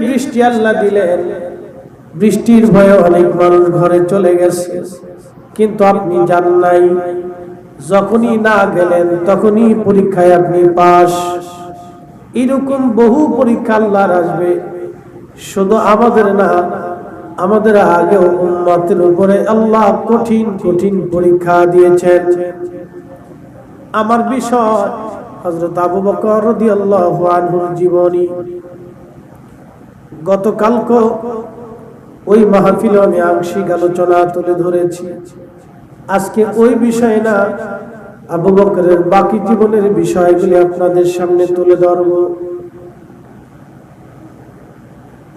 বৃষ্টি আল্লাহ দিলেন, বৃষ্টির ভয়ে অনেক মানুষ ঘরে চলে গেছে, কিন্তু আপনি যান নাই। যখনই না গেলেন তখনই পরীক্ষায় আপনি পাস। এরকম বহু পরীক্ষা আল্লাহর আসবে, শুধু আমাদের না, আমাদের আগেও উম্মতের উপরে আল্লাহ কঠিন কঠিন পরীক্ষা দিয়েছেন। আমার বিষয় হযরত আবু বকর রাদিয়াল্লাহু আনহুর জীবনী। গতকালকে ওই মাহফিলে আমি আংশিক আলোচনা তুলে ধরেছি। আজকে ওই বিষয় না, আবু বকরের বাকি জীবনের বিষয়গুলি আপনাদের সামনে তুলে ধরব।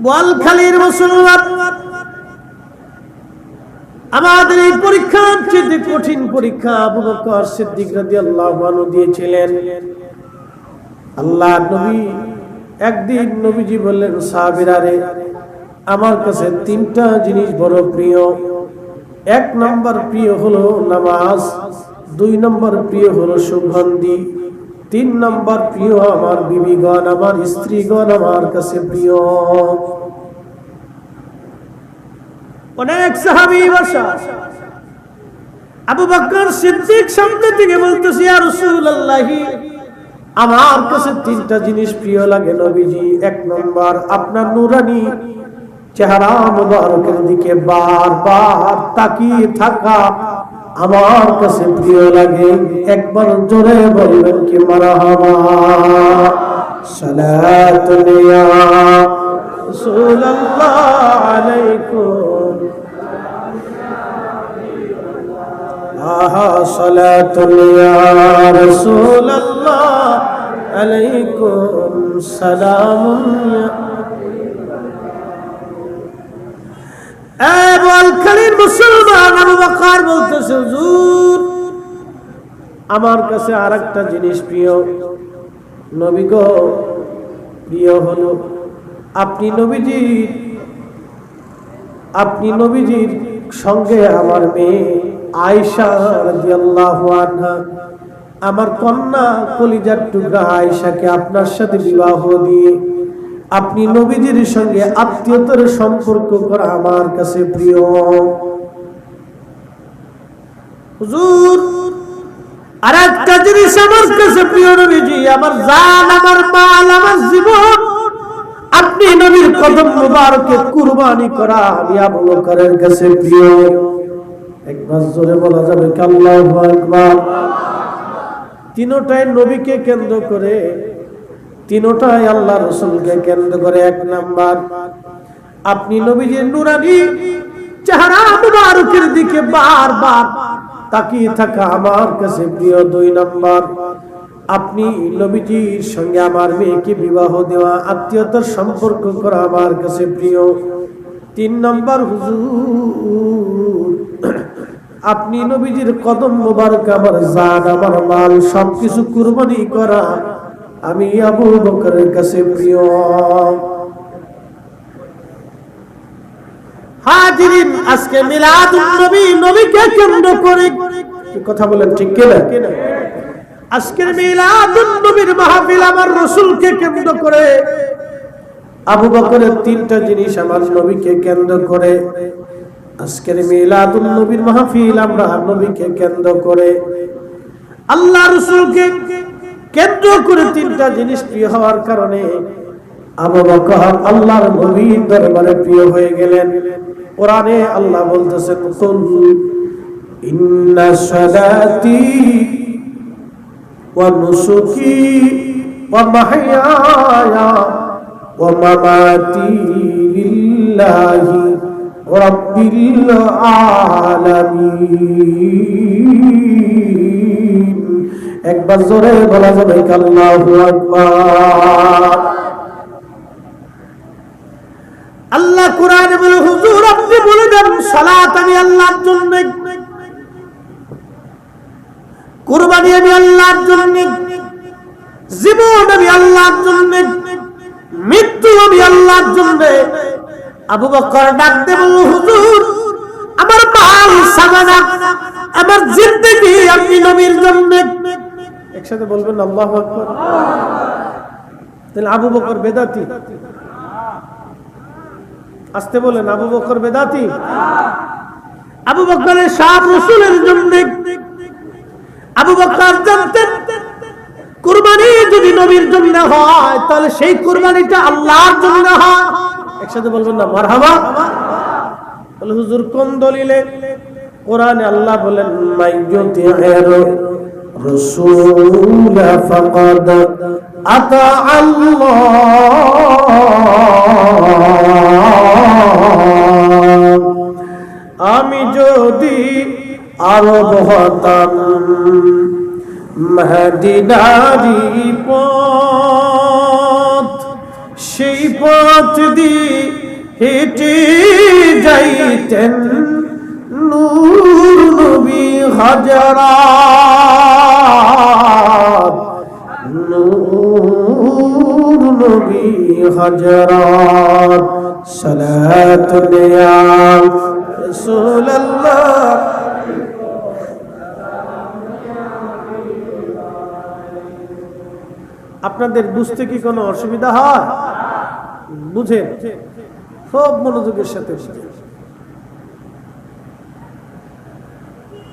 বোয়ালখালীর মুসলমান, আমাদের এই পরীক্ষার চেয়ে কঠিন পরীক্ষা আবু বকর সিদ্দিক রাদিয়াল্লাহু আনহু দিয়েছিলেন। আল্লাহর নবী একদিন নবীজি বললেন, সাহাবীরা রে, আমার কাছে তিনটা জিনিস বড় প্রিয়। এক নম্বর প্রিয় হলো নামাজ, দুই নম্বর প্রিয় হলো সুগন্ধি, তিন নম্বর প্রিয় আমার বিবিগণ, আমার স্ত্রীগণ আমার কাছে প্রিয়। অনেক সাহাবী বসা, আবু বকর সিদ্দিক সামনে থেকে বলতেছে, ইয়া রাসূলুল্লাহ, আমার কাছে তিনটা জিনিস প্রিয় লাগে নবীজি। এক নম্বর আপনার নূরানী চেহারা মুবারকের দিকে বারবার তাকিয়ে থাকা আমার কাছে প্রিয় লাগে। একবার জোরে বলবেন কি মারহাবা। সালাতুল ইয়া রাসূলুল্লাহ আলাইকুম, আহা সালাতুল ইয়া রাসূলুল্লাহ আলাইকুম সালাম। বোয়ালখালীর মুসলমান আবু বকর বলতেছে, হুজুর আমার কাছে আরেকটা জিনিস প্রিয়। নবী গো, প্রিয় হলো আপনি নবীজির সঙ্গে আমার মেয়ে আয়েশা রাদিয়াল্লাহু আনহা, আমার কন্যা কলিজার টুকরা আয়েশাকে আপনার সাথে বিবাহ দিয়ে আপনি নবীজির সঙ্গে আত্মীয়তার সম্পর্ক করা আমার কাছে প্রিয়। হুজুর আরেকটা জিনিস আমার কাছে প্রিয় নবীজি, আমার জান, আমার মাল, আমার জীবন আপনি নবীর কদম মুবারকে কুরবানি করা আমি আবু বকরের কাছে প্রিয়। একবার জোরে বলা যাবে কি আল্লাহু আকবার। তিনটাই নবীকে কেন্দ্র করে, তিনটাই আল্লাহ রাসূলকে কেন্দ্র করে। এক নাম্বার, আপনি নবীজির নূরানী চেহারা মুবারকের দিকে বারবার তাকিয়ে থাকা আমার কাছে প্রিয়। দুই নাম্বার, আপনি নবীজির সঙ্গে আমার মেয়েকে বিবাহ দেওয়া, আত্মীয়তার সম্পর্ক করা আমার কাছে প্রিয়। তিন নাম্বার, হুজুর আপনি নবীজির কদম মুবারক, আমার জান, আমার মাল সবকিছু কুরবানি করা আমি আবু বকরের কাছে প্রিয়। হাজিরিন, আজকে মিলাদুন নবী, নবীকে কেন্দ্র করে কথা বলেন, ঠিক কিনা? আজকের মিলাদুন নবীর মাহফিল আমার রাসূলকে কেন্দ্র করে, আবু বকরের তিনটা জিনিস আমার নবীকে কেন্দ্র করে। আজকের মিলাদুন নবীর মাহফিল আমরা নবীকে কেন্দ্র করে, আল্লাহ রাসূলকে কেন্দ্র করে তিনটা জিনিস প্রিয় হওয়ার কারণে আবু বকর আল্লাহর নবীর দরবারে প্রিয় হয়ে গেলেন। কোরআনে আল্লাহ বলতেছেন, কুল ইন্না সালাতি ওয়া নুসুকি ওয়া মাহইয়ায়া ওয়া মামাতি লিল্লাহি রাব্বিল আলামিন। একবার জোরে বলা যাবে আল্লাহু আকবার। আল্লাহ কোরআনে বলে, হুজুর আপনি বলে দেন সালাত আমি আল্লাহর জন্য, কুরবানি আমি আল্লাহর জন্য, জীবন আমি আল্লাহর জন্য, মৃত্যু আমি আল্লাহর জন্য। আবু বকর ডাক দিয়ে বলল, হুজুর আমার মাল সামানা, আমার জিন্দেগি আপনি নবীর জন্য। একসাথে বলবেন আল্লাহু আকবার। তাহলে আবু বকর বেদাতি, আসতে বলেন, আবু বকর বেদাতি? আবু বকরের সব রাসূলের জন্য। আবু বকর জানতেন কুরবানি যদি নবীর জন্য হয় তাহলে সেই কুরবানিটা আল্লাহর জন্য হয়। একসাথে বলবেন না মারহাবা? বলে হুজুর কোন দলিলে? কোরআনে আল্লাহ বলেন মাইয়ুতি'র রাসূল ফাকাদ আতা আল্লাহ। আমি যদি আরব হতাম মদিনারি পথ, সেই পথ দিয়ে হেঁটে যাইতেন নূর নবী হাজারাত, নূর নবী হাজারাত। সালাতুন ইয়া রাসূলুল্লাহ। আপনাদের বুঝতে কি কোনো অসুবিধা হয়? বুঝেন, খুব মনোযোগের সাথে।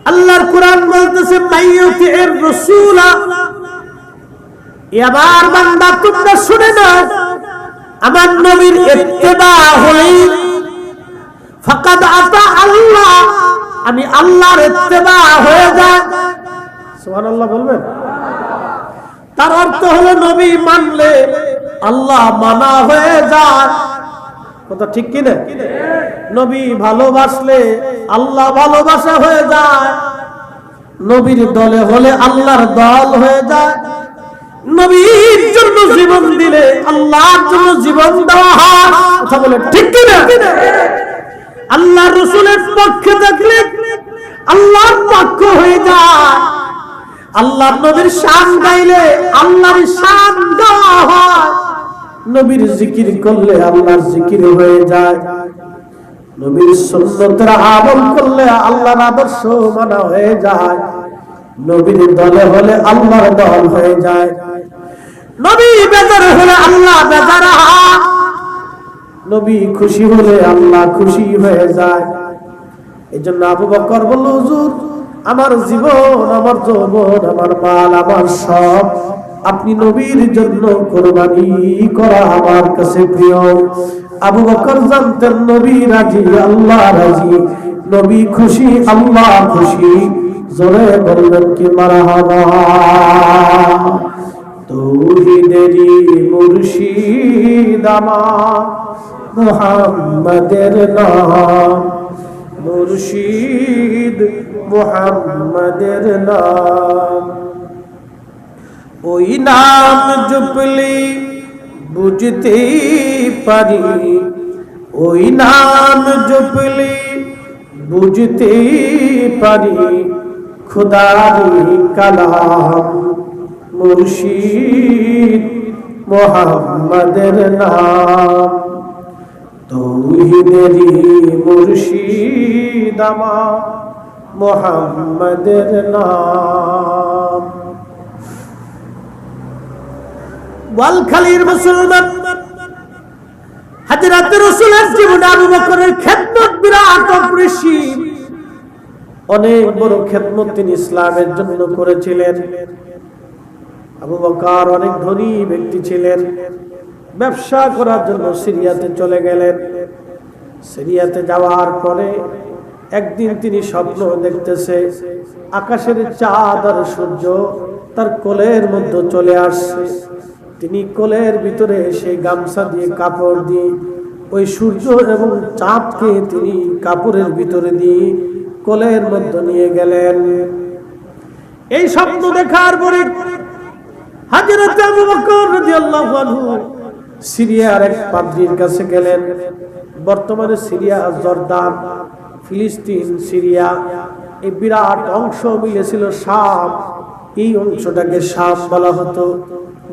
আল্লাহর কোরআন বলতেছে মাইয়ুতি'র রাসূলা। এবার বান্দা তোমরা শুনে নাও, আমার নবীর ইত্তেবা হলে ফাকাদ আতা আল্লাহ, আমি আল্লাহর ইত্তেবা হয়ে যায়। সুবহানাল্লাহ বলবেন? তার অর্থ হলো নবী মানলে আল্লাহ মানা হয়ে যায়। কথা ঠিক কি না? নবী ভালোবাসলে আল্লাহ ভালোবাসা হয়ে যায়। নবীর দলে হলে আল্লাহর দল হয়ে যায়। নবীর জন্য জীবন দিলে আল্লাহর জন্য জীবন দেওয়া হয়। কথা বলে ঠিক কি না? আল্লাহ রাসূলের পক্ষে থাকলে আল্লাহর পক্ষ হয়ে যায়। আল্লাহর নবীর শান গাইলে আল্লাহর শান গাওয়া হয়। নবীর জিকির করলে আল্লাহর জিকির হয়ে যায়। নবীর সুন্নতের আমল করলে আল্লাহর আদর্শ মানা হয়ে যায়। নবীর দলে হলে আল্লাহর দল হয়ে যায়। নবী বেজার হলে আল্লাহ বেজার হয়। নবী খুশি হলে আল্লাহ খুশি হয়ে যায়। এজন্য আবু বকর বলল, হুজুর আমার জীবন, আমার যৌবন, আমার মাল, আমার সব আপনি নবীর জন্য কুরবানি করা আমার কাছে প্রিয়। আবু বকর জানতেন নবী রাজি, আল্লাহ রাজি, নবী খুশি, আল্লাহ খুশি। জোরে বলবেন কি মারহাবা? তৌহিদেরই মুর্শিদ আমার মুহাম্মাদের নাম, মুর্শিদ মুহাম্মাদের নাম। ওই নাম জপলে বুঝতে পারি, ওই নাম জপলে বুঝতে পারি খুদারি কালাম, মুর্শিদ মুহাম্মাদের নাম। তৌহিদেরই মুর্শিদ আমার মুহাম্মাদের নাম। ওয়ালখালীর মুসলমান হযরত রাসূলের জীবনে আবু বকরের খেদমত বিরাট অপরিসীম। অনেক বড় খেদমত তিনি ইসলামের জন্য করেছিলেন। আবু বকর অনেক ধনী ব্যক্তি ছিলেন। ব্যবসা করার জন্য সিরিয়াতে চলে গেলেন। সিরিয়াতে যাওয়ার পরে একদিন তিনি স্বপ্ন দেখতেছে আকাশের চাঁদ আর সূর্য তার কোলের মধ্যে চলে আসছে। তিনি কোলের ভিতরে সেই গামছা দিয়ে কাপড় দিয়ে ওই সূর্য এবং চাঁদকে তিনি কাপড়ের ভিতরে দিয়ে কোলের মধ্যে নিয়ে গেলেন। এই স্বপ্ন দেখার পরে হযরত আবু বকর রাদিয়াল্লাহু আনহু সিরিয়ার এক পাদ্রীর কাছে গেলেন। বর্তমানে সিরিয়া, জর্দান, ফিলিস্তিন, সিরিয়া এই বিরাট অংশ মিলেছিল শাম। এই অংশটাকে শাম বলা হতো।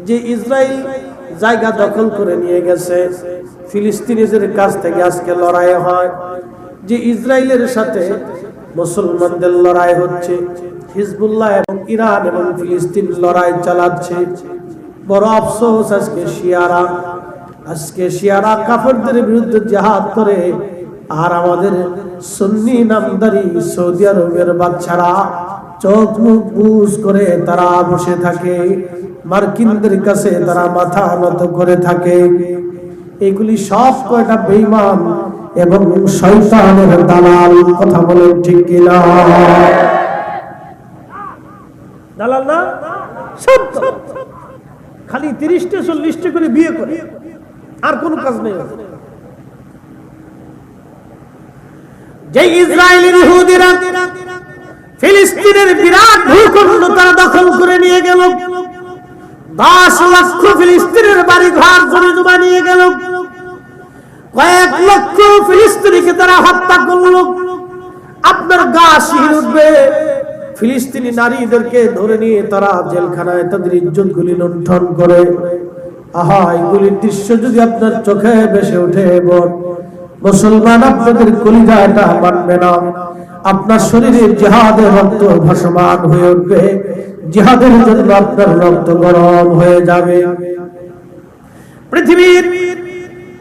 যে ইসরায়েল জায়গা দখল করে নিয়ে গেছে, ফিলিস্তিনিদের কাছ থেকে আজকে লড়াই হয়। যে ইসরায়েলের সাথে মুসলমানদের লড়াই হচ্ছে, হিজবুল্লাহ এবং ইরান এবং ফিলিস্তিন লড়াই চালাচ্ছে। বড় আফসোস আজকে শিয়ারা আজকে শিয়ারা কাফেরদের বিরুদ্ধে জিহাদ করে, আর আমাদের সুন্নি নামদারি সৌদি আরবের বাচ্চারা চোখ মুখ বুজ করে তারা বসে থাকে, মার্কিনদের কাছে তারা মাথা নত করে থাকে। এগুলি সব কয়টা বেঈমান এবং শয়তানের দালাল। কথা বলেন ঠিক কিনা? দালাল না? সব খালি 30টা 40টা করে বিয়ে করে, আর কোনো কাজ নেই। যে ইসরায়েলের ইহুদিরা ফিলিস্তিনের বিরাট ভূখণ্ড তারা দখল করে নিয়ে গেল, 10 লক্ষ ফিলিস্তিনের বাড়ি ঘর জমি জমা নিয়ে গেল, কয়েক লক্ষ ফিলিস্তিনিকে তারা হত্যা করলো। আপনার গা শিহরে উঠবে। ফিলিস্তিনি নারীদেরকে ধরে নিয়ে তারা জেলখানায় তাদের ইজ্জত গুলি লুণ্ঠন করে। আহা, এগুলির দৃশ্য যদি আপনার চোখে ভেসে ওঠে, মুসলমান আপনাদের কলিজাটা মানবে না। আপনার শরীরে জিহাদের রক্ত ভাসমান হয়ে উঠবে, জিহাদের জন্য আপনার রক্ত গরম হয়ে যাবে। পৃথিবীর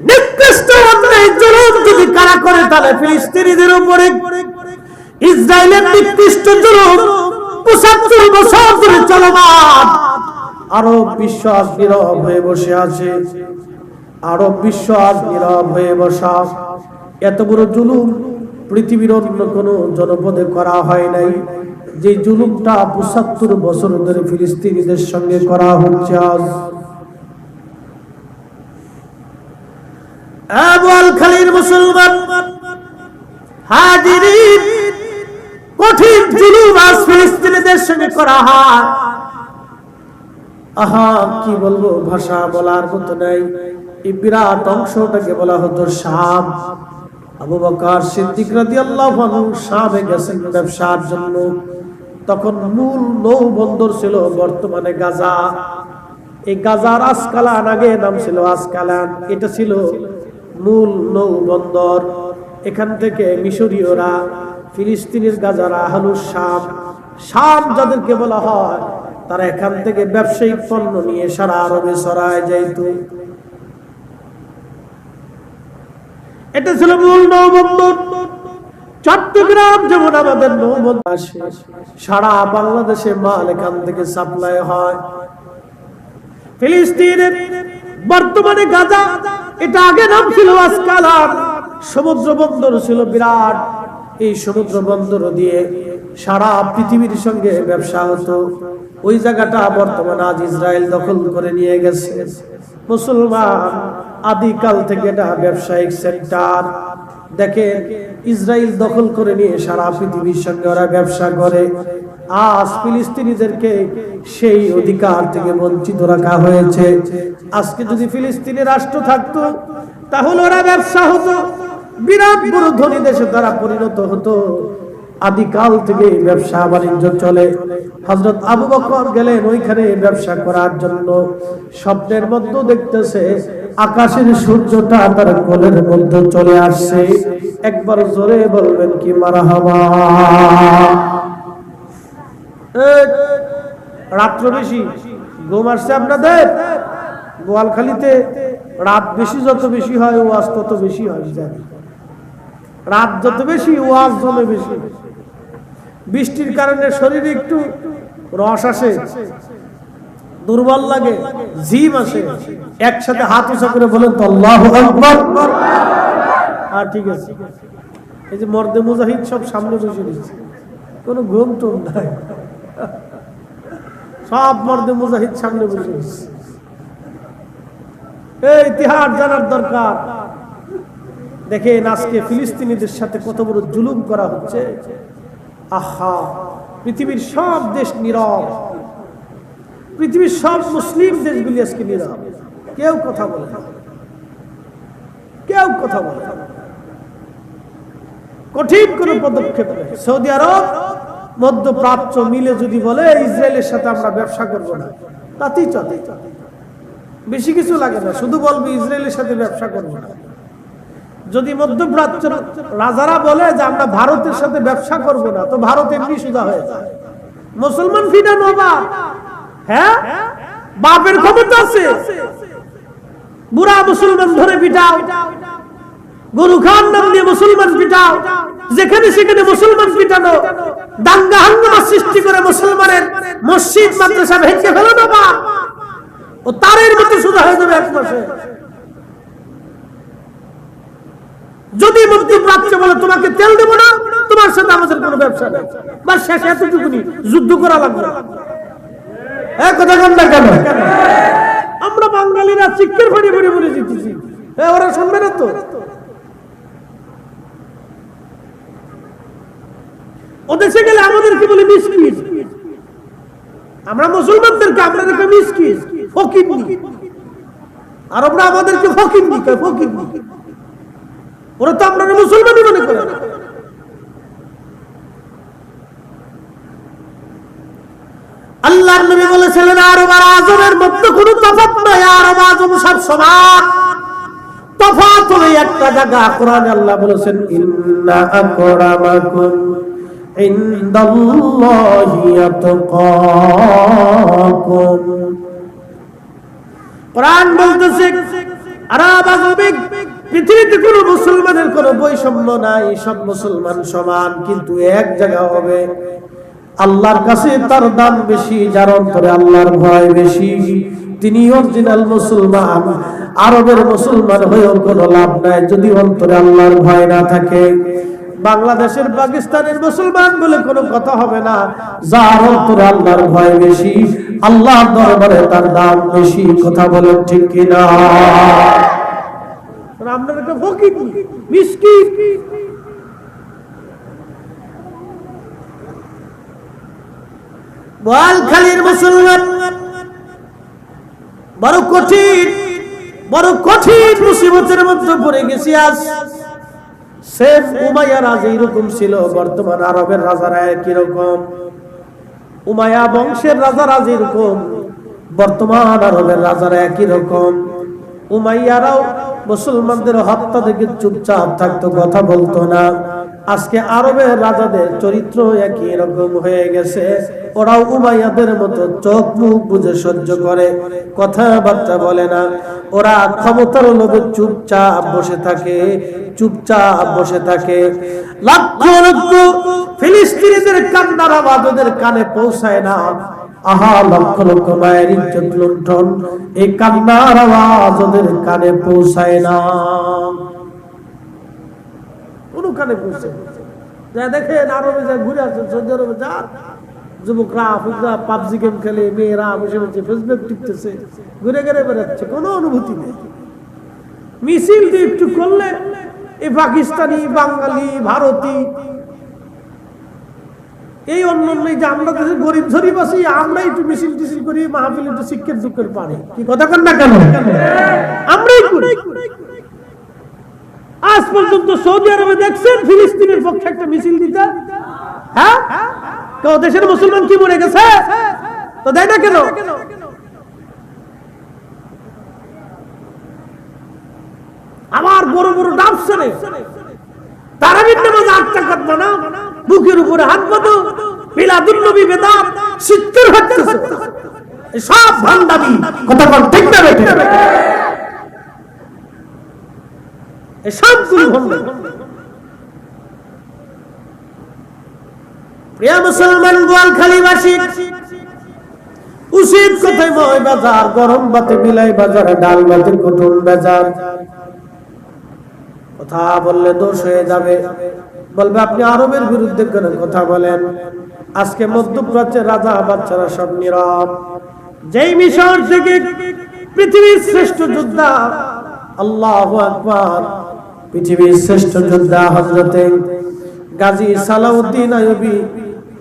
নিকৃষ্ট অন্যায় জুলুম যদি কারা করে, তাহলে ফিলিস্তিনিদের উপরে ইসরায়েলের নিকৃষ্ট জুলুম 75 বছর ধরে চলমান। আরব বিশ্ব আজ নীরব হয়ে বসে আছে, আরব বিশ্ব আজ নীরব হয়ে বসা। এত বড় জুলুম পৃথিবীর অন্য কোন জনপদে করা হয় নাই, যে জুলুমটা 75 বছর ধরে ফিলিস্তিনিদের সঙ্গে করা হচ্ছে। আজ বোয়ালখালীর মুসলমান হাজিরিন, কঠিন জুলুম আজ ফিলিস্তিনিদের সঙ্গে করা হয়। আহা, কি বলবো, ভাষা বলার মতো নাই। এই বিরাট অংশটাকে বলা হতো শাম। আবু বকর সিদ্দিক রাদিয়াল্লাহু আনহু শামে গেছেন ব্যবসার জন্য। তখন মূল নৌ বন্দর ছিল বর্তমানে গাজা। এই গাজার আসকালান, আগে নাম ছিল আসকালান, এটা ছিল মূল নৌ বন্দর। এখান থেকে মিশরীয়রা, ফিলিস্তিনের গাজারা, আহলুস শাম, শাম যাদেরকে বলা হয়, তারা এখান থেকে ব্যবসায়িক পণ্য নিয়ে সারা আরবে ছড়ায় যাইত। এটা ছিল মূল নৌবন্দর। চট্টগ্রাম যেমন আমাদের নৌবন্দর আসে, সারা বাংলাদেশে মাল এখান থেকে সাপ্লাই হয়। ফিলিস্তিনের বর্তমানে গাজা, এটা আগে নাম ছিল আসকালান। সমুদ্র বন্দর ছিল বিরাট। এই সমুদ্র বন্দর দিয়ে সারা পৃথিবীর সঙ্গে ব্যবসা হতো। ওই জায়গাটা বর্তমানে আজ ইসরায়েল দখল করে নিয়ে গেছে। মুসলমান আদিকাল থেকে এটা ব্যবসায়িক সেক্টর। দেখেন, ইসরায়েল দখল করে নিয়ে সারা পৃথিবীর সঙ্গে ওরা ব্যবসা করে। আজ ফিলিস্তিনিদেরকে সেই অধিকার থেকে বঞ্চিত রাখা হয়েছে। আজকে যদি ফিলিস্তিনি রাষ্ট্র থাকতো, তাহলে ওরা ব্যবসা হতো, বিরাট বড় ধনী দেশে তারা পরিণত হতো। আদিকাল থেকে ব্যবসা বাণিজ্য চলে। হযরত আবু বকর গেলেন ওইখানে ব্যবসা করার জন্য। স্বপ্নের মধ্যে দেখতেছে আকাশের সূর্যটা তার কোলের মধ্যে চলে আসছে। একবার জোরে বলবেন কি মারহাবা। রাত্র বেশি ঘুম আসছে আপনাদের? বোয়ালখালীতে রাত বেশি, যত বেশি হয় ওয়াজ তত বেশি হয়। রাত যত বেশি ওয়াজ তত বেশি। বৃষ্টির কারণে শরীরে একটু রস আসে, দুর্বল লাগে, জিম আসে। একসাথে হাত উঁচা করে বলেন তো আল্লাহু আকবার। আর ঠিক আছে, এই যে মর্দে মুজাহিদ সব সামনে বসে দিচ্ছে, কোনো ঘুম টুম নাই, সব মর্দে মুজাহিদ সামনে বসে দিচ্ছে। এই ইতিহাস জানার দরকার। দেখেন আজকে ফিলিস্তিনিদের সাথে কত বড় জুলুম করা হচ্ছে। আহা, পৃথিবীর সব দেশ নীরব, পৃথিবীর সব মুসলিম দেশগুলি আজকে নীরব। কেউ কথা বলে না, কেউ কথা বলে না। কঠিন কোন পদক্ষেপ নেই। সৌদি আরব, মধ্যপ্রাচ্য মিলে যদি বলে ইসরায়েলের সাথে আমরা ব্যবসা করব না, তাতেই চলে। বেশি কিছু লাগে না, শুধু বলবে ইসরায়েলের সাথে ব্যবসা করব না। যদি মধ্যপ্রাচ্য রাজারা বলে যে আমরা ভারতের সাথে ব্যবসা করব না, তো ভারত এমনি সুদা হয়ে যায়। মুসলমান ফিনা নবা, হ্যাঁ, বাপের ক্ষমতা আছে, বুড়া মুসলমান ধরে পিটাও, গরু খান নাম দিয়ে মুসলমান পিটাও, যেখানে সেখানে মুসলমান পিটানো, দাঙ্গা হাঙ্গামা সৃষ্টি করে মুসলমানের মসজিদ মাদ্রাসা ভেঙে ফেলো না বা ও তারের মতো সোজা হয়ে যাবে এক মাসে। যদি মধ্যপ্রাচ্যে বলে তোমাকে তেল দেবো না, তোমার সাথে আমাদের কোনো ব্যবসা নেই, বা শেষ এতটুকুনি, যুদ্ধ করা লাগবে না। কথা কন না কেন? আমরা বাঙালিরা চিৎকার ফাড়ি ফাড়ি বলে জিতেছি, ওরা শুনবে না তো। ও দেশে গেলে আমাদেরকে বলে মিসকিন, আমরা মুসলমানদেরকে আমরা দেখে মিসকিন, ফকিন্নি। আরবরা আমাদেরকে ফকিন্নি কয়, ফকিন্নি। ওরা তো আমরা মুসলমানই মনে করে। আল্লাহর নবী বলেছিলেন আরব আর আজমের মধ্যে কোনো তফাৎ নাই, আরব আজম সব সমান। তফাৎ হলো একটা জায়গা। কোরআনে আল্লাহ বলেছেন ইন্না আকরামাকুম ইনদাল্লাহি আতকাকুম। কোরআন বলতেছে আরব আজমিক পৃথিবীতে কোনো মুসলমানের কোনো বৈষম্য নাই, সব মুসলমান সমান। কিন্তু এক জায়গা হবে, আল্লাহর কাছে তার দাম বেশি, যার অন্তরে আল্লাহর ভয় বেশি, তিনি অরিজিনাল মুসলমান। আরবের মুসলমান হয়েও কোনো লাভ নাই যদি অন্তরে আল্লাহর ভয় না থাকে। বাংলাদেশের পাকিস্তানের মুসলমান বলে কোনো কথা হবে না, যার অন্তরে আল্লাহর ভয় বেশি, আল্লাহর দরবারে তার দাম বেশি। কথা বলেন ঠিক কিনা? আমরা একটা ফকির মিসকিন। বোয়ালখালীর মুসলমান বড় কঠিন মুসিবতের মধ্যে পড়ে গেছি। আজ শেখ উমাইয়া রাজা এরকম ছিল, বর্তমান আরবের রাজারা একই রকম। উমাইয়া বংশের রাজারা যেরকম, বর্তমান আরবের রাজারা একই রকম। উমাইয়ারাও মুসলমানদের হত্যা থেকে চুপচাপ থাকতো, কথা বলতো না। আজকে আরবের রাজাদের চরিত্র একই রকম হয়ে গেছে। ওরাও উমাইয়াদের মতো চোখ মুখ বুঝে সহ্য করে, কথাবার্তা বলে না। ওরা ক্ষমতার লোভে চুপচাপ বসে থাকে, চুপচাপ বসে থাকে। লক্ষ লক্ষ ফিলিস্তিনিদের কান্নার আওয়াজ ওদের কানে পৌঁছায় না। আহা, লক্ষ লক্ষ মায়ের ইজ্জত লুণ্ঠন, এই কান্নার আওয়াজ ওদের কানে পৌঁছায় না, কোন কানে পৌঁছে। দেখেন আরবে যা ঘুরে আসছে, সৌদি আরবে যা যুবকরা পাবজি গেম খেলে, মেয়েরা বসে বসে ফেসবুক টিপতেছে, ঘুরে ঘুরে বেড়াচ্ছে, কোনো অনুভূতি নেই। মিছিল দিয়ে একটু করলে এই পাকিস্তানি, বাঙালি, ভারতী, এই অন্য যে আমরা দেশের গরিব ঝরিব আছি, আমরা একটু মিছিল টিছিল করি, মাহফিল একটু শিক্ষের দুঃখের পারে, কি কথা কন না কেন? আমরাই করি। আজ পর্যন্ত সৌদি আরবে দেখছেন ফিলিস্তিনের পক্ষে একটা মিছিল দিতে? হ্যাঁ, কেউ দেশের মুসলমান কি মরে গেছে তো দেয় না কেন? আবার বড় বড় ডাব ছেড়ে তারাবির নামাজ 8 টাকা বানা, বুকের উপরে হাত বাঁধো, মিলাদুন নবী বেদাত শিরকের হচ্ছে, সব ভান্ডামি। কথা বল ঠিক না বেটা? এই সবগুলো ভণ্ড। প্রিয় মুসলমান, বোয়ালখালীবাসী, উচিত কোথায় ময় বাজার, গরম ভাতে মিলাই বাজার, ডাল ভাতের কুটুম বাজার। কথা বললে দোষ হয়ে যাবে, বলবে আপনি আরবের বিরুদ্ধে কেন কথা বলেন। আজকে মধ্যপ্রাচ্যের রাজা বাচ্চারা সব নীরব। যেই মিশর থেকে পৃথিবীর শ্রেষ্ঠ যোদ্ধা, আল্লাহু আকবার, পৃথিবীর শ্রেষ্ঠ যোদ্ধা হযরতে গাজী সালাউদ্দিন আইয়ুবী,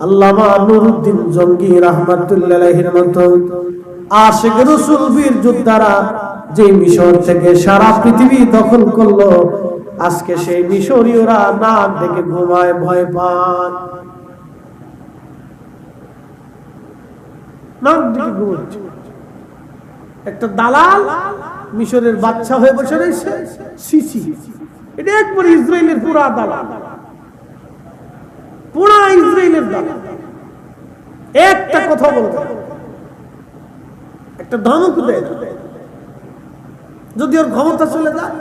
আল্লামা নুরউদ্দিন জঙ্গি রাহমাতুল্লাহ আলাইহির মতো আশিক রাসূল বীর যোদ্ধারা যে মিশর থেকে সারা পৃথিবী দখল করলো, আজকে সেই মিশরীয়রা নাক দেখে ঘুমায়, ভয় পায়, নাক দেখে ঘুমাচ্ছে। একটা দালাল মিশরের বাদশা হয়ে বসে রয়েছে, সিসি। এটা একবার ইসরায়েলের পুরা দালাল, পুরা ইসরায়েলের দালাল। একটা কথা বলতে, একটা ধমক দেয়, যদি ওর ক্ষমতা চলে যায়,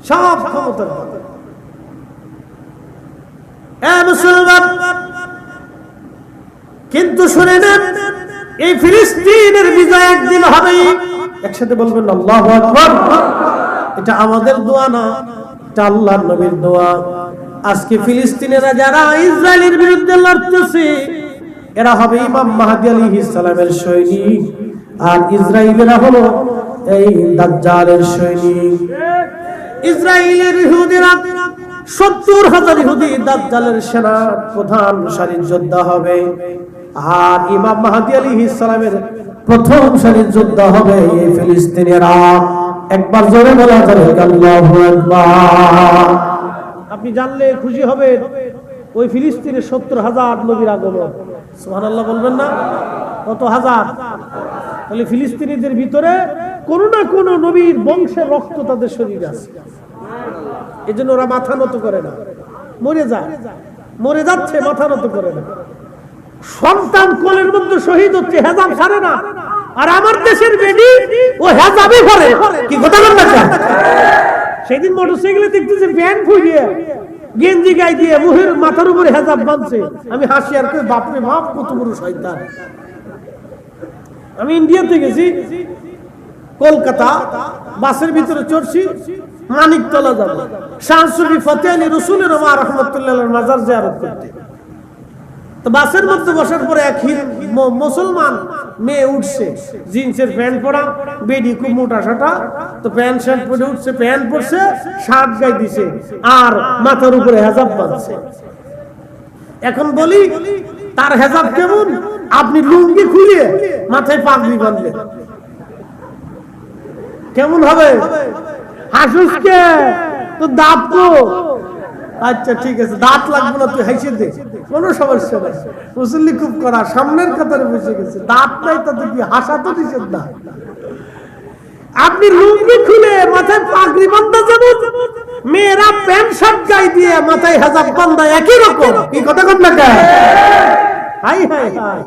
সব ক্ষমতার কথা। মুসলমান, কিন্তু শুনে নেন, এই ফিলিস্তিনের বিজয় একদিন হবে। একসাথে বলবেন আল্লাহু আকবার। এটা আমাদের দোয়া না, এটা আল্লাহর নবীর দোয়া। আজকে ফিলিস্তিনেরা যারা ইসরায়েলের বিরুদ্ধে লড়তেছে, এরা হবে ইমাম মাহদী আলাইহিস সালামের সৈনিক, আর ইসরায়েলেরা হলো এই দাজ্জালের সৈনিক। ইসরায়েলের ইহুদিরা 70,000 ইহুদি দাজ্জালের সেনা প্রধান সারির যোদ্ধা হবে, আর ইমাম মাহদী আলাইহিস সালামের প্রথম সারির যোদ্ধা হবে এই ফিলিস্তিনিরা। একবার জোরে বলা যাবে আল্লাহু আকবার। আপনি জানলে খুশি হবেন, ওই ফিলিস্তিনের 70,000 নবীর আগমন। সুবহানাল্লাহ বলবেন না? কত হাজার? তাহলে ফিলিস্তিনিদের ভিতরে কোন না কোন নবীর বংশের রক্ত তাদের শরীরে আছে। এজন্য ওরা মাথা নত করে না, মরে যায়, মরে যাচ্ছে, মাথা নত করে না। সন্তান কোলের মধ্যে শহীদ হচ্ছে, হেজাব ছাড়ে না। আর আমার দেশের বেটি ও হেজাবই করে। কি কথা বলেন না? সেদিন মোটরসাইকেলে দেখতেছে প্যান্ট ফুলিয়ে গেঞ্জি গায়ে দিয়ে মুহের মাথার উপরে হেজাব বাঁধছে। আমি হাসি আর কই, বাপরে বাপ, কত বড় শয়তান। আমি ইন্ডিয়াতে গেছি, কলকাতা, বাসের ভিতরে চড়ছি, মানিকতলা যাব, শাহ সুফি ফতেহ আলী রসুলের ওমর রাহমাতুল্লাহ আলাইহির মাজার জিয়ারত করতে। তো বাসের মধ্যে বসার পরে এক মুসলমান মেয়ে উঠছে, জিন্সের প্যান্ট পরা, বেডি খুব মোটা সাটা, তো প্যান্ট শার্ট পরে উঠছে, প্যান্ট পরছে, শার্ট গায়ে দিছে, আর মাথার উপরে হেজাব বাঁধছে। এখন বলি, তার হেজাব কেমন? আপনি লুঙ্গি খুলে মাথায় পাগড়ি বাঁধলেন, কেমন হবে? হাসুস কে? তো দাঁত তো, আচ্ছা ঠিক আছে, দাঁত লাগবে না, তুই হাসি দে, কোনো সমস্যা নেই। মুসল্লি খুব করা, সামনের কাতারে বসে গেছে, দাঁত নাই, তাতে কি হাসা তো নিষেধ না। আপনি লুঙ্গি খুলে মাথায় পাগড়ি বাঁধা যাবেন, মেয়েরা প্যান্ট শার্ট গায়ে দিয়ে মাথায় হেজাব বাঁধা একই রকম। কি কথা কন না? High high high.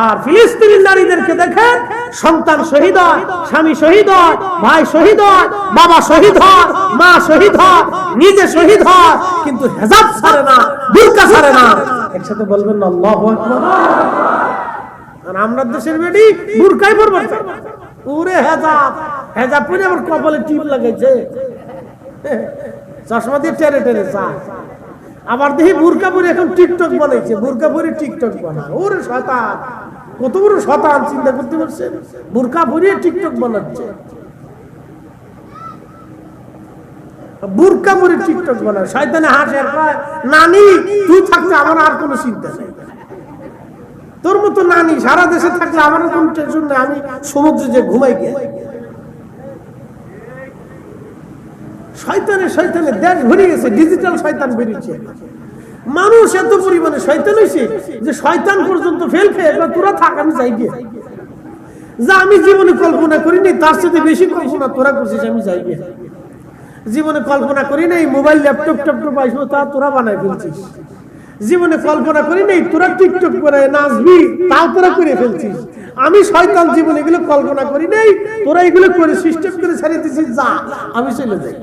আর ফিলিস্তিনি নারীদেরকে দেখেন, সন্তান শহীদ হয়, স্বামী শহীদ হয়, ভাই শহীদ হয়, বাবা শহীদ হয়, মা শহীদ হয়, নিজে শহীদ হয়, কিন্তু হেজাব ছাড়ে না, বুরকা ছাড়ে না। একসাথে বলবেন না আল্লাহু আকবার। আর আমরা দেশের বেটি বুরকাই পরবে, ওরে হেজাব, হেজাব পরে আবার কপালে টিপ লাগাইছে, চশমা দিয়ে টেরে টেরে যায়। আবার দেখি বুরকা পরে এখন টিকটক বানাইছে, বুরকা পরে টিকটক বানায়। ওরে শয়তান, কত বড় শয়তান, চিন্তা করতে পারছেন? বুরকা পরে টিকটক বানাচ্ছে, বুরকা পরে টিকটক বানায়। শয়তানে হাসে আর কয়, নানি তুই থাকলে আমার আর কোনো চিন্তা নেই, তোর মতো নানি সারা দেশে থাকলে আমার কোনো টেনশন নেই, আমি সমুদ্রে যে ঘুমাই গিয়ে। শয়তানে শয়তানে দেশ ভরে গেছে, ডিজিটাল শয়তান বেরিয়েছে। মানুষ এত পরিমাণে শয়তান হয়েছে যে শয়তান পর্যন্ত ফেল খেয়ে তোরা থাক, আমি যাই গিয়ে, যা আমি জীবনে কল্পনা করিনি তার সাথে বেশি কল্পনা তোরা করছিস, আমি যাই গিয়ে। জীবনে কল্পনা করি নাই মোবাইল ল্যাপটপ ট্যাপটপ আসবো, তা তোরা বানাই ফেলছিস। জীবনে কল্পনা করি নাই তোরা টিকটক করে নাচবি, তাও তোরা করে ফেলছিস। আমি শয়তান জীবনে এগুলো কল্পনা করি নাই, তোরা এগুলো করে সিস্টেম করে ছাড়িয়ে দিছিস, যা আমি চলে যাই।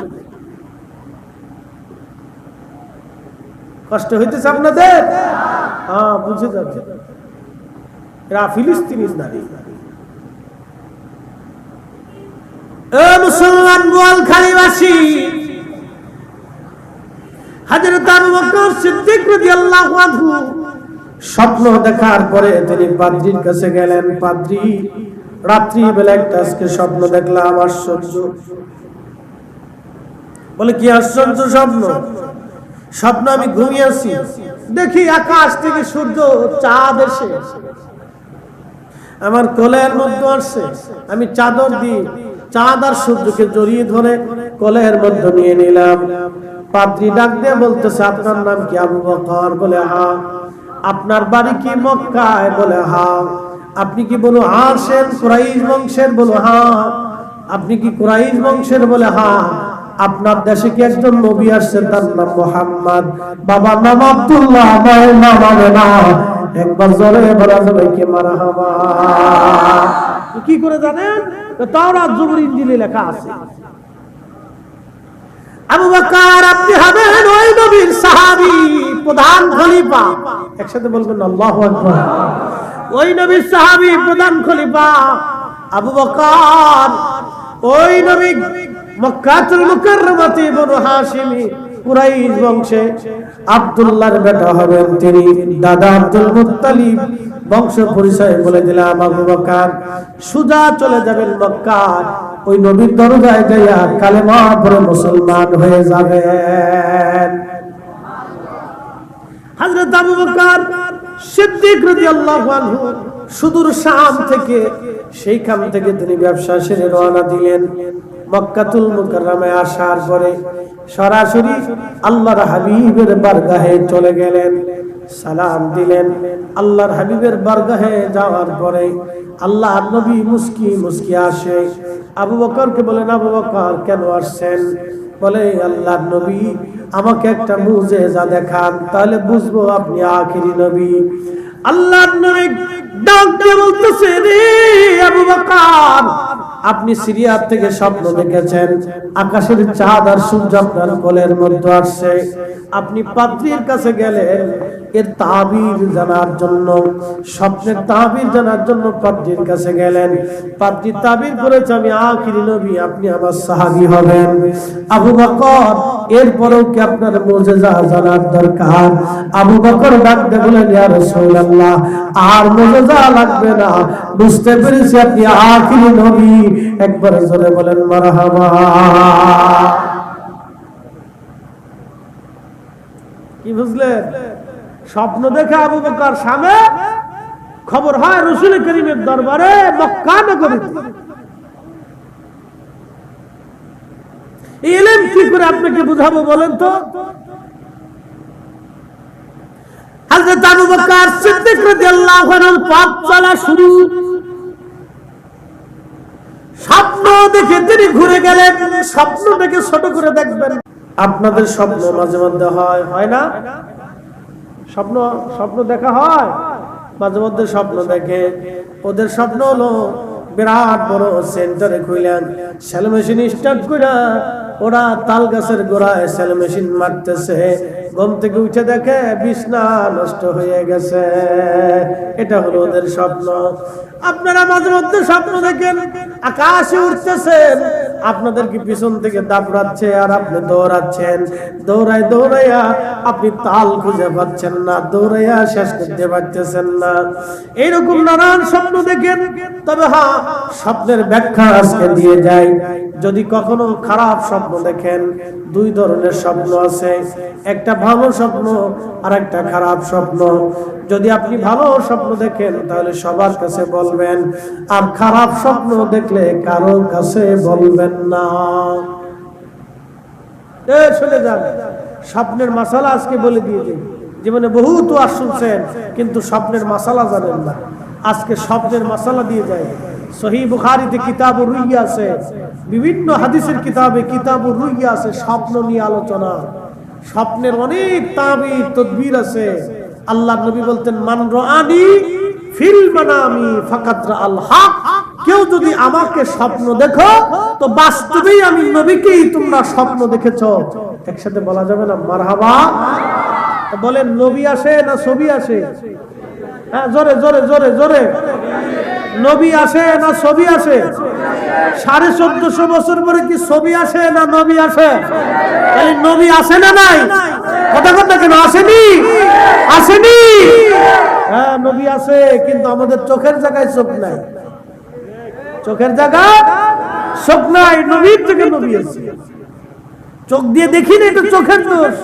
কষ্ট হইতেছে আপনাদের? হ্যাঁ, বুঝে যাচ্ছে। এরা ফিলিস্তিনি নারী। মুসলমান বোয়ালখালীবাসী, হযরত আবু বকর সিদ্দিক রাদিয়াল্লাহু আনহু স্বপ্ন দেখার পরে তিনি পাদ্রীর কাছে গেলেন। পাদ্রী, রাত্রি বেলা একটা আজকে স্বপ্ন দেখলাম, আশ্চর্য। বলে কি আশ্চর্য স্বপ্ন? স্বপ্ন আমি ঘুমিয়ে আছি, দেখি আকাশ থেকে সূর্য চাঁদ এসে আমার কোলের মধ্যে আসছে। আমি চাদর দিয়ে চাঁদ আর সূর্যকে জড়িয়ে ধরে কোলের মধ্যে নিয়ে নিলাম। পাদ্রী ডাক দিয়ে বলতেছে, আপনার নাম কি? আবু বকর। বলে হ্যাঁ। আপনার বাড়ি কি মক্কায়? বলে হ্যাঁ। আপনি কি বনু হাশিম কুরাইশ বংশের? বলে হ্যাঁ। আপনি কি কুরাইশ বংশের? বলে হ্যাঁ। আপনার দেশে কি একজন নবী আসছেন, তার নাম মুহাম্মদ, বাবার নাম আব্দুল্লাহ, মায়ের নাম আমেনা। একবার জোরে বলা যাবে কি মারহাবা? কি করে জানেন? তাওরাত জবুর ইনজিলে লেখা আছে। আবু বকর আপনি হবেন ওই নবীর সাহাবী, প্রধান খলিফা। একসাথে বলবেন আল্লাহু আকবার। ওই নবীর সাহাবী, প্রধান খলিফা আবু বকর। ওই নবী মক্কাতুল মুকাররমাতে বনু হাশিমি কুরাইশ বংশে আব্দুল্লাহর বেটা হবেন তিনি। দাদা আব্দুল মুত্তালিব বংশ পরিচয় বলে দিলাম। আবু বকর সুজা চলে যাবেন মক্কা, ওই নবীর দরজায় যাইয়া কালেমা পড়ে মুসলমান হয়ে যাবেন। হযরত আবু বকর সিদ্দিক রাদিয়াল্লাহু আনহু সুদূর শাম থেকে, সেইখান থেকে তিনি ব্যবসা সেরে রওনা দিলেন। মক্কাতুল মুকাররমায় আসার পরে সরাসরি আল্লাহর হাবিবের বারগাহে চলে গেলেন, সালাম দিলেন। আল্লাহর হাবিবের বারগাহে যাওয়ার পরে আল্লাহর নবী মুস্কি মুস্কি আসে আবু বকরকে বলেন, আবু বকর কেন আসছেন? বলে, আল্লাহর নবী আমাকে একটা মুজিজা দেখান, তাহলে বুঝবো আপনি আখিরি নবী। আল্লাহর নবী ডাক দিয়ে বলতেছে, রে আবু বকর, আপনি সিরিয়া থেকে স্বপ্ন দেখেছেন, আকাশের চাঁদ আর সূর্য আপনার কোলের মধ্যে আসছে। আপনি পাদ্রীর কাছে গেলেন এর তাবির জানার জন্য, স্বপ্নের তাবির জানার জন্য পাদ্রীর কাছে গেলেন। পাদ্রী তাবির করেছে আমি আখিরি নবী, আপনি আমার সাহাবী হবেন। আবু বকর এরপরেও কি আপনার মুজিজা জানার দরকার? আবু বকর ডাক দিয়ে বলেন, ইয়া রাসূলুল্লাহ আর মুজিজা লাগবে না, বুঝতে পেরেছি আপনি আখিরি নবী। একবার জোরে বলেন মারহাবা। কি বুঝলেন? স্বপ্ন দেখে আবু বকর সামনে খবর হয় রাসূল করিমের দরবারে মক্কা নগরীতে। ইলম কি করে আপনাকে বুঝাবো বলেন তো? হযরত আবু বকর সিদ্দিক রাদিয়াল্লাহু আনহু পথ চলা শুরু। স্বপ্ন দেখে তিনি ঘুরে গেলেন। স্বপ্ন দেখে ছোট করে দেখবেন। আপনাদের স্বপ্ন মাঝে মধ্যে হয় না? স্বপ্ন দেখা হয় মাঝে মধ্যে। স্বপ্ন দেখে ওদের স্বপ্ন হলো বিরাট বড় সেন্টারে খুইলেন, সেল মেশিন স্টার্ট কইরা ওরা তাল গাছের গোড়ায় সেল মেশিন মারতেছে। ঘুম থেকে উঠে দেখে বিছনা নষ্ট হয়ে গেছে। এটা হলো ওদের স্বপ্ন। আপনারা মাঝে মধ্যে স্বপ্ন দেখেন আকাশে উঠতেছেন, আপনাদের কি পিছন থেকে দাপড়াচ্ছে আর আপনি দৌড়াচ্ছেন। দৌড়াইয়া আপনি তাল খুঁজে পাচ্ছেন না, দৌড়াইয়া শেষ করতে পারতেছেন না। এইরকম নানান স্বপ্ন দেখেন। তবে হ্যাঁ, স্বপ্নের ব্যাখ্যা আজকে দিয়ে যাই। যদি কখনো খারাপ স্বপ্ন দেখেন, দুই ধরনের স্বপ্ন আছে, একটা ভালো স্বপ্ন আর একটা খারাপ স্বপ্ন। যদি আপনি ভালো স্বপ্ন দেখেন তাহলে সবার কাছে বলবেন, আর খারাপ স্বপ্ন দেখলে কারো কাছে বলবেন না। শুনে যান, স্বপ্নের মাসালা আজকে বলে দিয়েছি। জীবনে বহুত ওয়াজ শুনছেন কিন্তু স্বপ্নের মাসালা জানেন না। আজকে স্বপ্নের মাসালা দিয়ে যায়। সহিহ বুখারীতে কিতাবুর রুইয়া আছে, বিভিন্ন হাদিসের কিতাবে কিতাবুর রুইয়া আছে, স্বপ্ন নিয়ে আলোচনা। স্বপ্নের অনেক তাবির তদবির আছে। আল্লাহর নবী বলতেন, মান রাআনি ফিল মানামি ফাকাত রাআল হক। কেউ যদি আমাকে স্বপ্ন দেখো তো বাস্তবেই আমি নবীকেই তোমরা স্বপ্ন দেখেছো। একসাথে বলা যাবে না মারহাবা? বলেন, নবী আসে না ছবি আসে? হ্যাঁ, জোরে জোরে জোরে জোরে। নবী আসে না ছবি আসে? 1450 বছর পরে কি ছবি আসে না নবী আসে? তাহলে নবী আসে না নাই? কথা কেন আসেনি? আসেনি। হ্যাঁ, নবী আসে, কিন্তু আমাদের চোখের জায়গায় চোখ নাই। চোখের জায়গায় চোখ নাই। নবীর থেকে নবী আসে, চোখ দিয়ে দেখি না, এটা চোখের দোষ।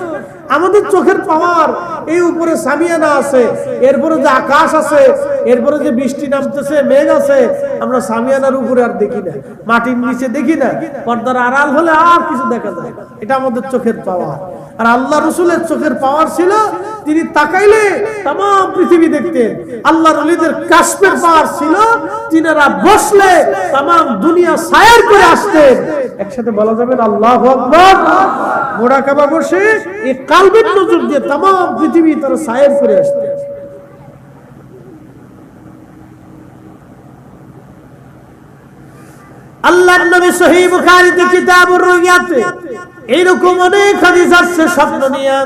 আমাদের চোখের পাওয়ার এই উপরে সামিয়ানা আছে, এরপরে যে আকাশ আছে, এরপরে যে বৃষ্টি নামতেছে, মেঘ আছে, আমরা সামিয়ানার উপরে আর দেখি না, মাটির নিচে দেখি না। পর্দার আড়াল হলে আর কিছু দেখা যায়। এটা আমাদের চোখের পাওয়ার। আর আল্লাহ রাসূলের চোখের পাওয়ার ছিল, তিনি তাকাইলে তাম পৃথিবী দেখতেন। আল্লাহর ওলিদের কাশফের পাওয়ার ছিল, তিনারা বসলে তাম দুনিয়া সায়ের করে আসতেন। একসাথে বলা যাবে না আল্লাহু আকবার? মোরাকাবা বসে এই কালবের নজর দিয়ে তাম পৃথিবী তারা সায়ের করে আসতেন। আল্লাহর নবী সহিহ বুখারীতে কিতাবুর রুয়াতে এরকম অনেক হাদিস আছে স্বপ্ন নিয়ে।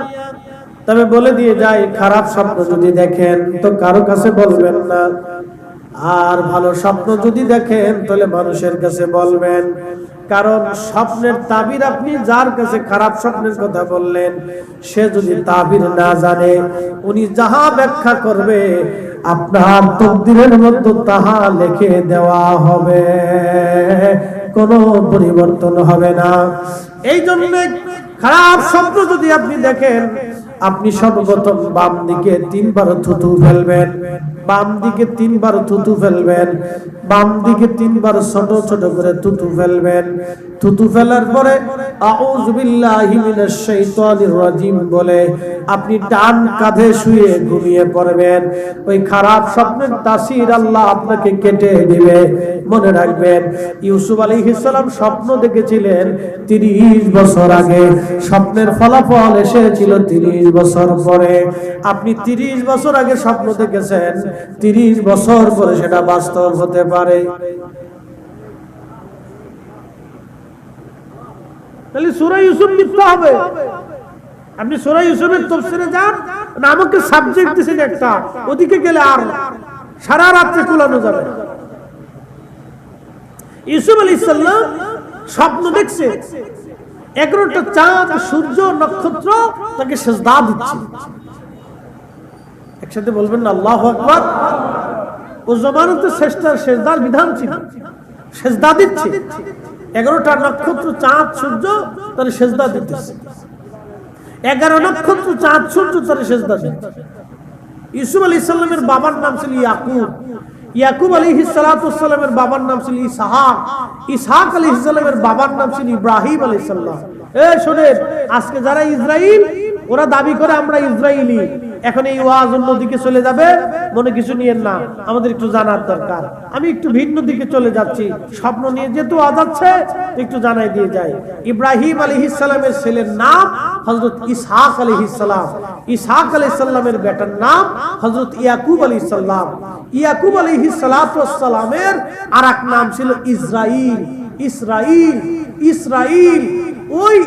তবে বলে দিয়ে যাই, খারাপ স্বপ্ন যদি দেখেন তো কারো কাছে বলবেন না, আর ভালো স্বপ্ন যদি দেখেন তাহলে মানুষের কাছে বলবেন। কারণ স্বপ্নের তাবির আপনি যার কাছে খারাপ স্বপ্নের কথা বললেন, সে যদি তাবির না জানে, উনি যাহা ব্যাখ্যা করবে আপনার তকদিরের মধ্যে তাহা লিখে দেওয়া হবে, কোনো পরিবর্তন হবে না। এই জন্য খারাপ স্বপ্ন যদি আপনি দেখেন, আপনি সর্বপ্রথম বাম দিকে 3 বার থুতু ফেলবেন, বাম দিকে 3 বার থুতু ফেলবেন, বাম দিকে 3 বার ছোট ছোট করে থুতু ফেলবেন। থুতু ফেলার পরে আউযু বিল্লাহি মিনাশ শাইতানির রাজিম বলে আপনি ডান কাঁধে শুয়ে ঘুমিয়ে পড়বেন। ওই খারাপ স্বপ্নের তাসির আল্লাহ আপনাকে কেটে দিবে। মনে রাখবেন, ইউসুফ আলাইহিস সালাম স্বপ্ন দেখেছিলেন 30 বছর আগে, স্বপ্নের ফলাফল এসেছিল 30 বছর পরে। আপনি 30 বছর আগে স্বপ্ন দেখেছেন, 30 বছর পরে সেটা বাস্তব হতে পারে। তাহলে সূরা ইউসুফ লিখতে হবে। আপনি সূরা ইউসুফের তাফসীরে যান, আমাকে সাবজেক্ট দিয়েছেন একটা, ওদিকে গেলে আর সারা রাত্রে কুলানো যাবে না। ইউসুফ আলাইহিস সালাম স্বপ্ন দেখছে 11টা চাঁদ, সূর্য, নক্ষত্র তাকে সিজদা দিচ্ছে। একসাথে বলবেন না আল্লাহু আকবার। ও জমানাতে সিজদার বিধান ছিল, সিজদা দিচ্ছে। 11টা নক্ষত্র, চাঁদ, সূর্য তার সিজদা দিতেছে। 11 নক্ষত্র, চাঁদ, সূর্য তার সিজদা দিচ্ছে। ইউসুফ আলাইহিস সালামের বাবার নাম ছিল ইয়াকুব, ইয়াকুব আলাইহিস সালাতু ওয়াস সালামের বাবার নাম ছিল ইসহাক, ইসহাক আলাইহিস সালামের বাবার নাম ছিল ইব্রাহিম আলাইহিস সালাম। শুনেন, আজকে যারা ইসরাইল, ওরা দাবি করে আমরা ইসরাইলি, এখন এই ওয়াজ অন্যদিকে চলে যাবে, মনে কিছু নিয়েন না, আমাদের একটু জানার দরকার। আমি একটু ভিন্ন দিকে চলে যাচ্ছি, স্বপ্ন নিয়ে যেহেতু ওয়াজ আছে একটু জানাই দিয়ে যাই। ইব্রাহিম আলাইহিস সালামের ছেলের নাম হযরত ইসহাক আলাইহিস সালাম, ইসহাক আলাইহিস সালামের বেটার নাম হযরত ইয়াকুব আলাইহিস সালাম। ইয়াকুব আলাইহিস সালাতু ওয়াস সালামের আরেক নাম ছিল ইসরাইল, ইসরাইল, ইসরাইল। ওই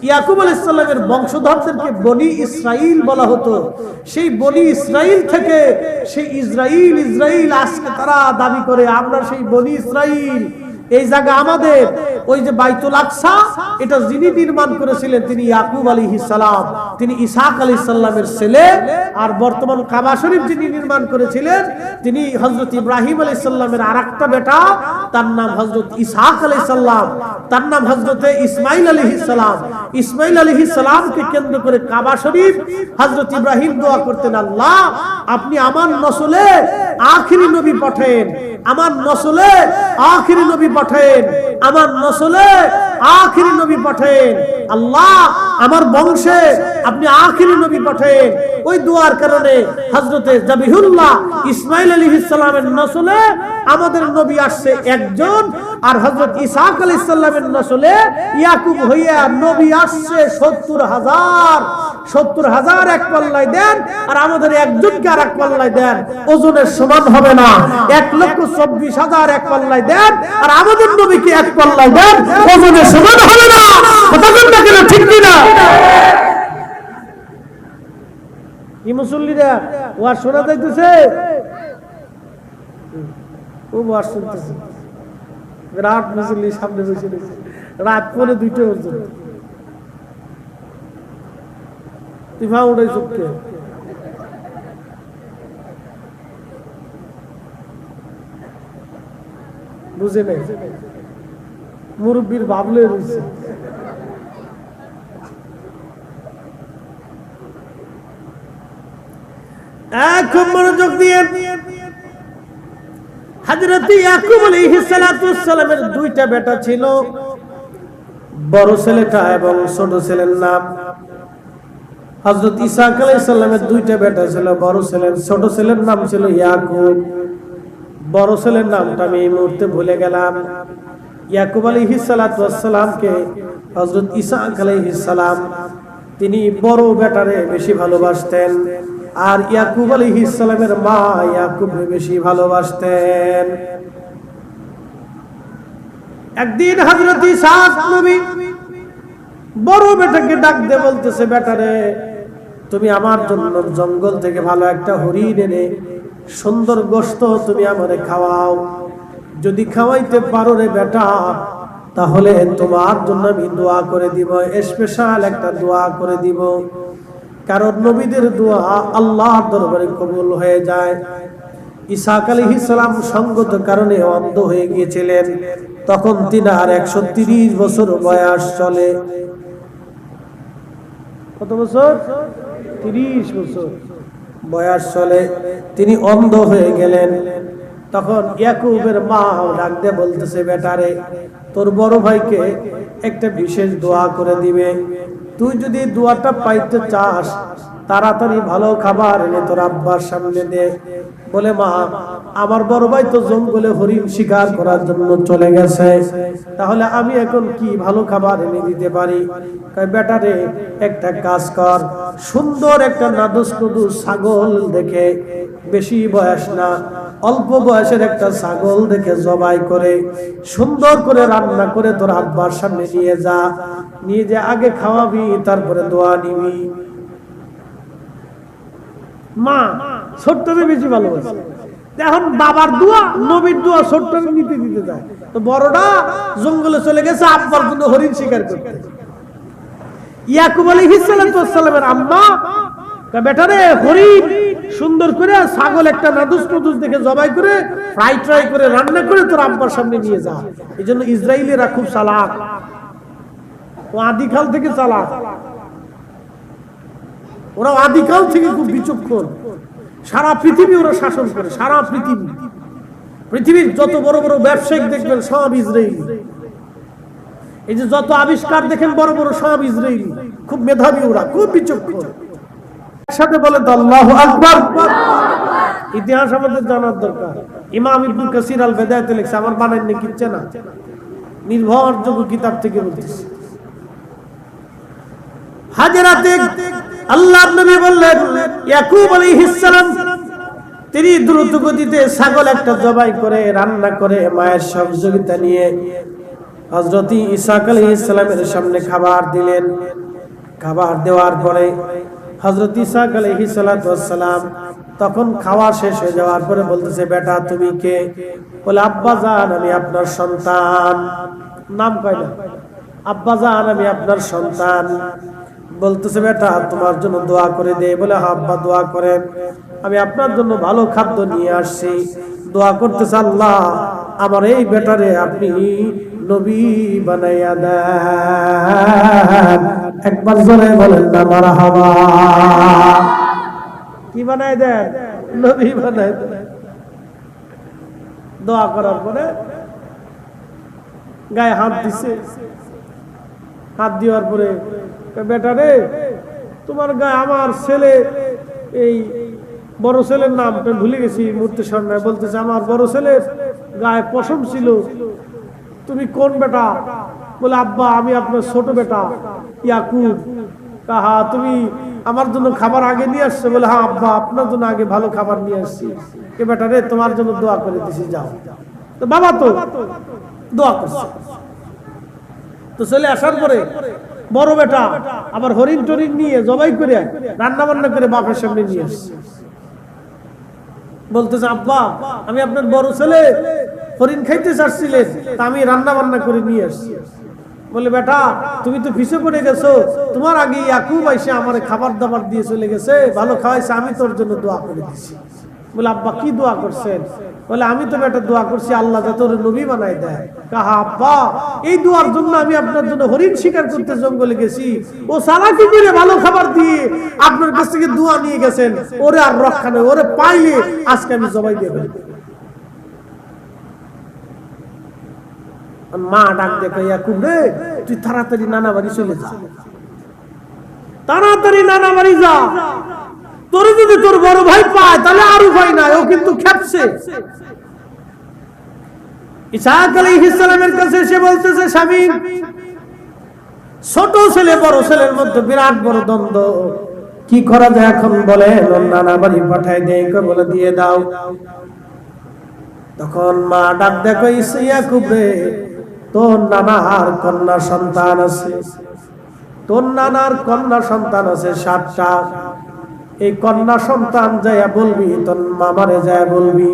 ইয়াকুব আলাইহিস সালামের বংশধরদেরকে বনি ইসরাইল বলা হতো। সেই বনি ইসরাইল থেকে সেই ইসরাইল, ইসরাইল আজকে তারা দাবি করে আমরা সেই বনি ইসরাইল। এই জায়গা আমাদের। ওই যে বাইতুল আকসা, এটা যিনি নির্মাণ করেছিলেন তিনি ইয়াকুব আলাইহিস সালাম, তিনি ইসহাক আলাইহিস সালামের ছেলে। আর বর্তমান কাবা শরীফ যিনি নির্মাণ করেছিলেন তিনি হযরত ইব্রাহিম আলাইহিস সালামের আরেকটা বেটা, তার নাম হযরত ইসহাক আলাইহিস সালাম, তার নাম হযরত ইসমাইল আলাইহিস সালাম। ইসমাইল আলাইহিস সালামকে কেন্দ্র করে কাবা শরীফ হযরত ইব্রাহিম দোয়া করতেন, আল্লাহ আপনি আমার নসলে আখিরি নবী পাঠান, আমার নসলে আখিরি নবী পাঠান, আমার নসলে আখিরি নবী পাঠান, আল্লাহ আমার বংশে আপনি আখিরি নবী পাঠান। ওই দোয়ার কারণে হযরতে জাবিহুল্লাহ ইসমাইল আলাইহিস সালামের নসলে আমাদের নবী আসছে একজন, আর হযরত ইসহাক আলাইহিস সালামের নসলে ইয়াকুব হইয়া নবী আসছে 70,000। 70,000 এক পাল্লায় দেন, আর আমাদের একজনকে আর এক পাল্লায় দেন, ওজনের সমান হবে না। 1,24,000 এক পাল্লায় দেন, আর আমাদের নবীকে এক পাল্লায় দেন, ওজনের সমান হবে না। কথা বলতে গেলে ঠিক কিনা? এই মুসল্লিরা ওয়াজ শোনা যাইতেছে, ও ওয়াজ শুনতেছে, রাত মুসল্লি সামনে বসে রয়েছে, রাত পরে 2টা পর্যন্ত। তিফা উড়াই চুপকে বুঝে নাই, মুরব্বীর ভাবলে রয়েছে। খুব মনোযোগ দিয়ে, হযরত ইয়াকুব আলাইহিস সালাতু ওয়াস সালামের 2টা বেটা ছিল, বড় ছেলেটা এবং ছোট ছেলের নাম হযরত ইসহাক আলাইহিস সালামের 2টা বেটা ছিল, বড় ছেলের ছোট ছেলের নাম ছিল ইয়াকুব। বড় ছেলের নামটা আমি এই মুহূর্তে ভুলে গেলাম। ইয়াকুব আলাইহিস সালাতু ওয়াস সালামকে হযরত ইসহাক আলাইহিস সালাম তিনি বড় বেটারে বেশি ভালোবাসতেন, আর ইয়াকুব আলাইহিস সালামের মা ইয়াকুবকে বেশি ভালোবাসতেন। একদিন হযরত ইসহাক নবী বড় বেটাকে ডাক দিয়ে বলতেছে, বেটা রে, তুমি আমার জন্য জঙ্গল থেকে ভালো একটা হরিণ এনে সুন্দর গোশত তুমি আমারে খাওয়াও। যদি খাওয়াইতে পারো রে বেটা, তাহলে তোমার জন্য আমি দোয়া করে দিব, স্পেশাল একটা দোয়া করে দিব। কারণ নবীদের দোয়া আল্লাহর দরবারে কবুল হয়ে যায়। ইসহাক আলাইহিস সালাম সঙ্গত কারণে অন্ধ হয়ে গিয়েছিলেন। তখন তিনার 130 বছর বয়স চলে। কত বছর? 30 বছর বয়স চলে, তিনি অন্ধ হয়ে গেলেন। তখন ইয়াকুবের মা ডাক দিয়ে বলতেছে, বেটারে, তোর বড় ভাইকে একটা বিশেষ দোয়া করে দিবে। তুই যদি দোয়াটা পাইতে চাস, তাড়াতাড়ি ভালো খাবার এনে তোর আব্বার সামনে দে। বলে, মা, আমার বড় ভাই তো জঙ্গলে হরিণ শিকার করার জন্য চলে গেছে, তাহলে আমি এখন কি ভালো খাবার এনে দিতে পারি? কয়, বেটারে, একটা কাজ কর, সুন্দর একটা নাদুস নুদুস ছাগল দেখে, বেশি বয়স না, অল্প বয়সের একটা ছাগল দেখে জবাই করে সুন্দর করে রান্না করে তোর আব্বার সামনে নিয়ে যা, নিয়ে যে আগে খাওয়াবি, তারপরে দোয়া নিবি। মা ছোট্টরে বেশি ভালোবাসে। এখন বাবার দোয়া, নবীর দোয়া ছোট্টরে নিতে দিতে যায়, তো বড়টা জঙ্গলে চলে গেছে আব্বার জন্য হরিণ শিকার করতে। ইয়াকুব আলাইহিস সালামের আম্মা, বেটারে, হরিণ সুন্দর করে ছাগল একটা নাদুস নুদুস দেখে জবাই করে ফ্রাই ট্রাই করে রান্না করে তোর আব্বার সামনে নিয়ে যা। এই জন্য ইসরায়েলিরা খুব চালাক, ও আদিকাল থেকে চালাক, ওরা আদিকাল থেকে খুব বিচক্ষণ। সারা পৃথিবী ওরা শাসন করে, সারা পৃথিবী। পৃথিবীর যত বড় বড় ব্যবসায়িক দেখবেন সব ইসরায়েলি। এই যে যত আবিষ্কার দেখেন বড় বড় সব ইসরায়েলি। খুব মেধাবী ওরা, খুব বিচক্ষণ। একসাথে বলে তো আল্লাহু আকবার। ইতিহাস আমাদের জানার দরকার। ইমাম ইবনে কাসির আল বিদায়াতে লিখছে, আমার বানাইনি কিচ্ছা না, নির্ভরযোগ্য কিতাব থেকে বলতেছি। হাজরাতে আল্লাহর নবী বললেন, ইয়াকুব আলাইহিস সালাম তিনি দ্রুত গতিতে ছাগল একটা জবাই করে রান্না করে মায়ের সহযোগিতা নিয়ে হযরত ইসহাক আলাইহিস সালামের সামনে খাবার দিলেন। খাবার দেওয়ার পরে হযরত ইসহাক আলাইহিস সালাম তখন খাওয়া শেষ হয়ে যাওয়ার পরে বলতেছে, বেটা তুমি কে? বলে, আব্বা জান, আমি আপনার সন্তান। নাম কয় না, আব্বা জান, আমি আপনার সন্তান। বলতেছে, বেটা তোমার জন্য দোয়া করে দে। বলে, হ্যাঁ আব্বা, দোয়া করেন। আমি আপনার জন্য ভালো খাদ্য নিয়ে আসছি। দোয়া করতেছে, আল্লাহ আমার এই বেটারে আপনি নবী বানাইয়া দেন। একবার জোরে বলেন না মারহাবা। কি বানাই দেন? নবী বানাই দেন। দোয়া করার পরে গায়ে হাত দিছে। হাত দেওয়ার পরে, বেটা রে, তোমার গায়ে আমার ছেলে, এই বড় ছেলের নামটা ভুলে গেছি, মূর্তি সামনে বলতেছে, আমার বড় ছেলের গায়ে পশম ছিল, তুমি কোন বেটা? বলে, আব্বা আমি আপনার ছোট বেটা ইয়াকুব। কাহা, তুমি আমার জন্য খাবার আগে নিয়ে আসছো? বলে, হ্যাঁ আব্বা, আপনার জন্য আগে ভালো খাবার নিয়ে আসছি। এ বেটা রে, তোমার জন্য দোয়া করে দিছি, যাও। তো বাবা তো দোয়া করছে। তো চলে আসার পরে বড় বেটা আবার হরিণ টরিণ নিয়ে জবাই করে রান্না বান্না করে বাপের সামনে নিয়ে আসছে। বলতেছে, আব্বা আমি আপনার বড় ছেলে, হরিণ খাইতে চাচ্ছিলেন, তা আমি রান্না বান্না করে নিয়ে আসছি। বলে, বেটা তুমি তো পিছে পড়ে গেছো, তোমার আগে ইয়াকুব আইসে আমার খাবার দাবার দিয়ে চলে গেছে, ভালো খাওয়াইছে, আমি তোর জন্য দোয়া করে দিছি। বলে, আব্বা কি দোয়া করছেন? বলে, আমি তো বেটা দোয়া করছি আল্লাহ যাতে ওর নবী বানাই দেয়। কাহা, আব্বা এই দোয়ার জন্য আমি আপনার জন্য হরিণ শিকার করতে জঙ্গলে গেছি, ও চালাকি করে ভালো খাবার দিয়ে আপনার কাছ থেকে দোয়া নিয়ে গেছেন, ওরে আর রক্ষা নেই, ওরে পাইলে আজকে আমি জবাই দেব। মা ডাক দেখে, ইয়াকুব রে, তুই তাড়াতাড়ি নানা বাড়ি চলে যা, তাড়াতাড়ি নানা বাড়ি যা। তোর যদি তোর বড় ভাই পায় তাহলে আর উপায় নাই, ও কিন্তু খেপছে। ইসহাক আলাইহিস সালামের কাছে এসে বলতেছে, স্বামী, ছোট ছেলে বড় ছেলের মধ্যে বিরাট বড় দ্বন্দ্ব, কি করা যায় এখন বলেন? নানা বাড়ি পাঠাই দেয়। বলে, দিয়ে দাও। তখন মা ডাক দেখো, ইয়াকুব রে, তোর নানার কন্যা সন্তান আছে, তোর নানার কন্যা সন্তান আছে 7টা। এই কন্যা সন্তান যাইয়া বলবি, তোর মামারে যাইয়া বলবি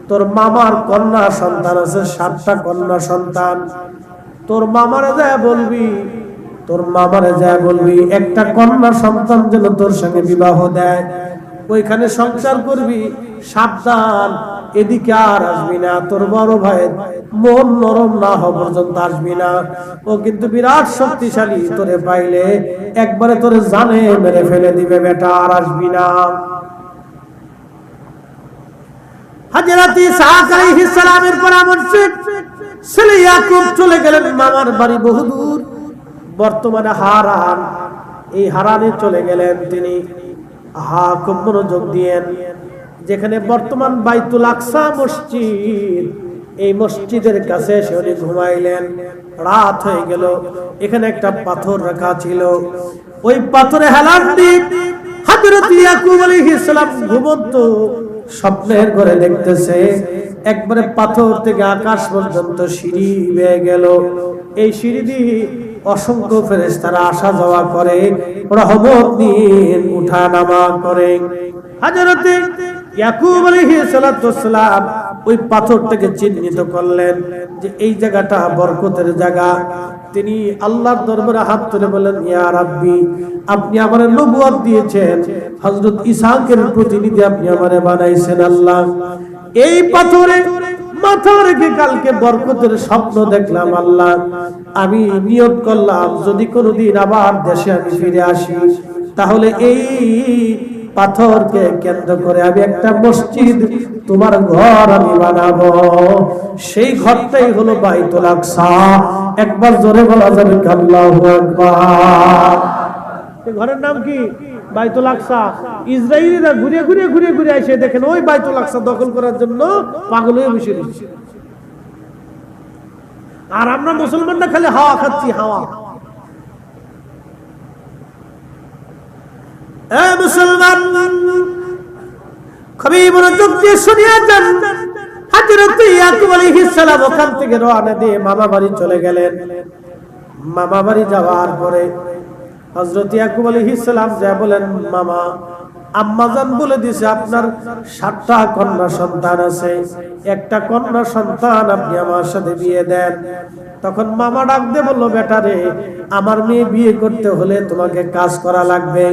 তোর মামার কন্যা সন্তান আছে 7টা কন্যা সন্তান। তোর মামারে যাইয়া বলবি, তোর মামারে যাইয়া বলবি একটা কন্যা সন্তান যেন তোর সঙ্গে বিবাহ দেয়, ওইখানে সংসার করবি। সাবধান, এদিকে আর আসবি না, তোর বড় ভাইয়ের মন নরম না হওয়া পর্যন্ত আসবি না। ও কিন্তু বিরাট শক্তিশালী, তোরে পাইলে একবারে তোরে জানে মেরে ফেলে দিবে, বেটা আর আসবি না। হযরত ইসহাক আলাইহিস সালামের পরামর্শে ছেলে ইয়াকুব চলে গেলেন মামার বাড়ি বহুদূর, বর্তমানে হারান। এই হারানে চলে গেলেন তিনি। খুব মনোযোগ দিয়েন, যেখানে বর্তমান বাইতুল আকসা মসজিদ, এই মসজিদের কাছে এসে উনি ঘুমাইলেন। রাত হয়ে গেল, এখানে একটা পাথর রাখা ছিল, ওই পাথরে হেলান দিয়ে হযরত ইয়াকুব আলাইহিস সালাম ঘুমন্ত স্বপ্নের ঘরে দেখতেছে একবারে পাথর থেকে আকাশ পর্যন্ত সিঁড়ি বেয়ে গেল। এই সিঁড়ি দিয়ে অসংখ্য ফেরেশতারা আসা যাওয়া করে, রহমত নিয়ে উঠা নামা করে। হযরত ইয়াকুব আলাইহিস সালাম ওই পাথরটাকে চিহ্নিত করলেন যে এই জায়গাটা বরকতের জায়গা। তিনি আল্লাহর দরবারে হাত তুলে বলেন, ইয়া রাব্বি, আপনি আমারে নবুয়ত দিয়েছেন, হযরত ইসহাকের প্রতিনিধি আপনি আমারে বানাইছেন আল্লাহ। এই পাথরে মাথা রেখে কালকে বরকতের স্বপ্ন দেখলাম আল্লাহ। আমি নিয়ত করলাম যদি কোনোদিন আবার দেশে আমি ফিরে আসি, তাহলে এই পাথরকে কেন্দ্র করে আমি একটা মসজিদ, তোমার ঘর আমি বানাবো। সেই ঘরটাই হলো বাইতুল আকসা। একবার জোরে বলা যাবে আল্লাহু আকবার। এই ঘরের নাম কি? বাইতুল আকসা। ইসরায়েলিরা ঘুরে ঘুরে ঘুরে ঘুরে এসে দেখেন ওই বাইতুল আকসা দখল করার জন্য পাগল হয়ে বসে রয়েছে। আর আমরা মুসলমানরা খালি হাওয়া খাচ্ছি, হাওয়া। মুসলমান খুবই মনোযোগ দিয়ে শুনিয়া যান। হযরত ইয়াকুব আলাইহিস সালাম ওখান থেকে রওনা দিয়ে মামা বাড়ি চলে গেলেন। মামা বাড়ি যাওয়ার পরে হযরত ইয়াকুব আলাইহিস সালাম যা বলেন, মামা আম্মাজান বলে দিয়েছে আপনার 7টা কন্যা সন্তান আছে, একটা কন্যা সন্তান আপনি আমার সাথে বিয়ে দেন। তখন মামা ডাক দিয়ে বলল, বেটা রে, আমার মেয়ে বিয়ে করতে হলে তোমাকে কাজ করা লাগবে।